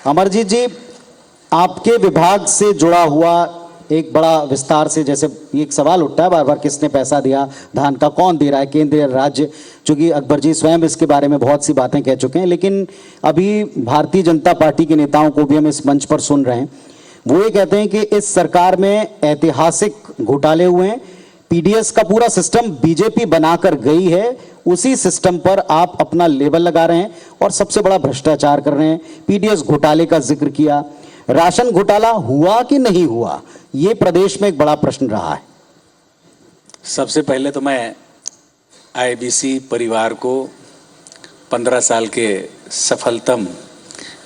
अमरजीत जी, आपके विभाग से जुड़ा हुआ एक बड़ा विस्तार से जैसे एक सवाल उठता है बार बार, किसने पैसा दिया, धान का कौन दे रहा है, केंद्र या राज्य। चूंकि अकबर जी स्वयं इसके बारे में बहुत सी बातें कह चुके हैं, लेकिन अभी भारतीय जनता पार्टी के नेताओं को भी हम इस मंच पर सुन रहे हैं, वो ये कहते हैं कि इस सरकार में ऐतिहासिक घोटाले हुए हैं, पीडीएस का पूरा सिस्टम बीजेपी बनाकर गई है, उसी सिस्टम पर आप अपना लेबल लगा रहे हैं और सबसे बड़ा भ्रष्टाचार कर रहे हैं। पीडीएस घोटाले का जिक्र किया, राशन घोटाला हुआ कि नहीं हुआ, ये प्रदेश में एक बड़ा प्रश्न रहा है। सबसे पहले तो मैं आईबीसी परिवार को 15 साल के सफलतम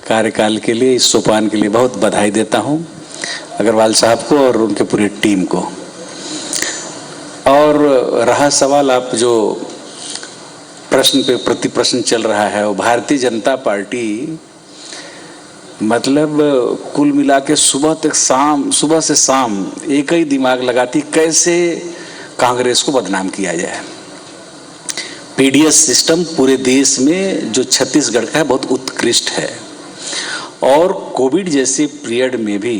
कार्यकाल के लिए, इस सोपान के लिए बहुत बधाई देता हूं, अग्रवाल साहब को और उनके पूरी टीम को। और रहा सवाल, आप जो प्रश्न पे प्रति प्रश्न चल रहा है, वो भारतीय जनता पार्टी मतलब कुल मिला के सुबह से शाम एक ही दिमाग लगाती कैसे कांग्रेस को बदनाम किया जाए। पीडीएस सिस्टम पूरे देश में जो छत्तीसगढ़ का है बहुत उत्कृष्ट है, और कोविड जैसे पीरियड में भी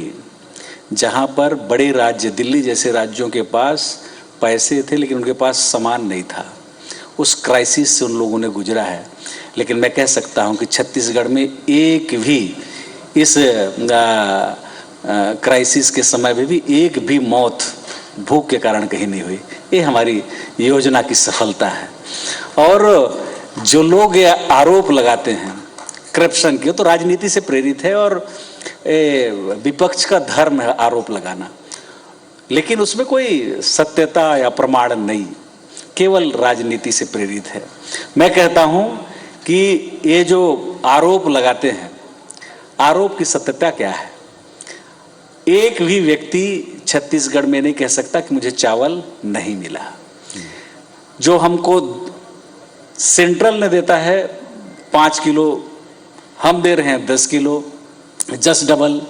जहां पर बड़े राज्य दिल्ली जैसे राज्यों के पास पैसे थे लेकिन उनके पास सामान नहीं था, उस क्राइसिस से उन लोगों ने गुजरा है। लेकिन मैं कह सकता हूं कि छत्तीसगढ़ में एक भी इस क्राइसिस के समय में भी एक भी मौत भूख के कारण कहीं नहीं हुई। ये हमारी योजना की सफलता है। और जो लोग ये आरोप लगाते हैं करप्शन के, तो राजनीति से प्रेरित है और विपक्ष का धर्म है आरोप लगाना, लेकिन उसमें कोई सत्यता या प्रमाण नहीं, केवल राजनीति से प्रेरित है। मैं कहता हूं कि ये जो आरोप लगाते हैं, आरोप की सत्यता क्या है? एक भी व्यक्ति छत्तीसगढ़ में नहीं कह सकता कि मुझे चावल नहीं मिला। जो हमको सेंट्रल ने देता है 5 किलो, हम दे रहे हैं 10 किलो, जस्ट डबल।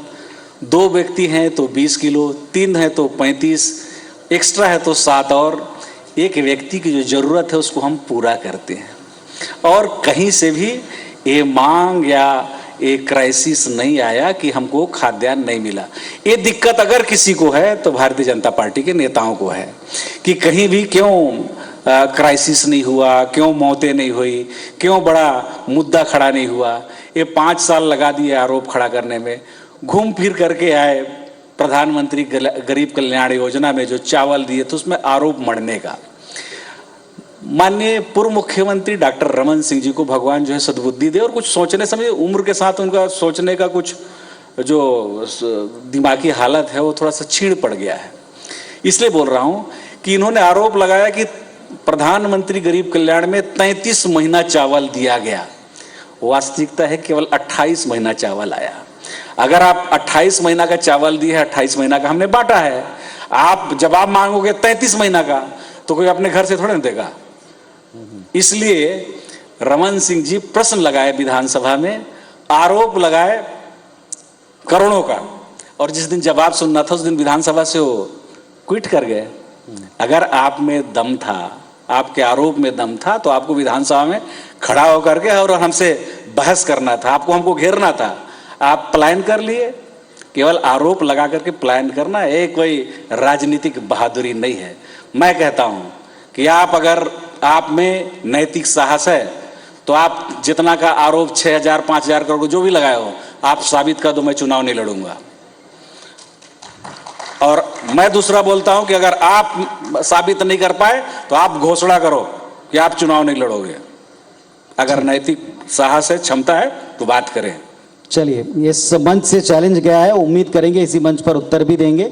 2 व्यक्ति हैं तो 20 किलो, 3 है तो 35, एक्स्ट्रा है तो 7, और एक व्यक्ति की जो जरूरत है उसको हम पूरा करते हैं। और कहीं से भी ये मांग या एक क्राइसिस नहीं आया कि हमको खाद्यान्न नहीं मिला। ये दिक्कत अगर किसी को है तो भारतीय जनता पार्टी के नेताओं को है कि कहीं भी क्यों क्राइसिस नहीं हुआ, क्यों मौतें नहीं हुई, क्यों बड़ा मुद्दा खड़ा नहीं हुआ। ये 5 साल लगा दिए आरोप खड़ा करने में। घूम फिर करके आए प्रधानमंत्री गरीब कल्याण योजना में जो चावल दिए तो उसमें आरोप मढ़ने का। माननीय पूर्व मुख्यमंत्री डॉक्टर रमन सिंह जी को भगवान जो है सद्बुद्धि दे, और कुछ सोचने समय उम्र के साथ उनका सोचने का कुछ जो दिमागी हालत है वो थोड़ा सा छीण पड़ गया है। इसलिए बोल रहा हूं कि इन्होंने आरोप लगाया कि प्रधानमंत्री गरीब कल्याण में 33 महीना चावल दिया गया। वास्तविकता है केवल 28 महीना चावल आया। अगर आप 28 महीना का चावल दिए है, 28 महीना का हमने बांटा है। आप जब आप मांगोगे 33 महीना का तो कोई अपने घर से थोड़े ना देगा। इसलिए रमन सिंह जी प्रश्न लगाए विधानसभा में, आरोप लगाए करोड़ों का, और जिस दिन जवाब सुनना था उस दिन विधानसभा से वो क्विट कर गए। अगर आप में दम था, आपके आरोप में दम था, तो आपको विधानसभा में खड़ा होकर के और हमसे बहस करना था, आपको हमको घेरना था। आप पलायन कर लिए। केवल आरोप लगा करके पलायन करना ये कोई राजनीतिक बहादुरी नहीं है। मैं कहता हूं कि अगर आप में नैतिक साहस है तो आप जितना का आरोप 6,000 5,000 करोड़ जो भी लगाए हो, आप साबित कर दो, मैं चुनाव नहीं लड़ूंगा। और मैं दूसरा बोलता हूं कि अगर आप साबित नहीं कर पाए तो आप घोषणा करो कि आप चुनाव नहीं लड़ोगे। अगर नैतिक साहस है, क्षमता है तो बात करें। चलिए, इस मंच से चैलेंज गया है, उम्मीद करेंगे इसी मंच पर उत्तर भी देंगे।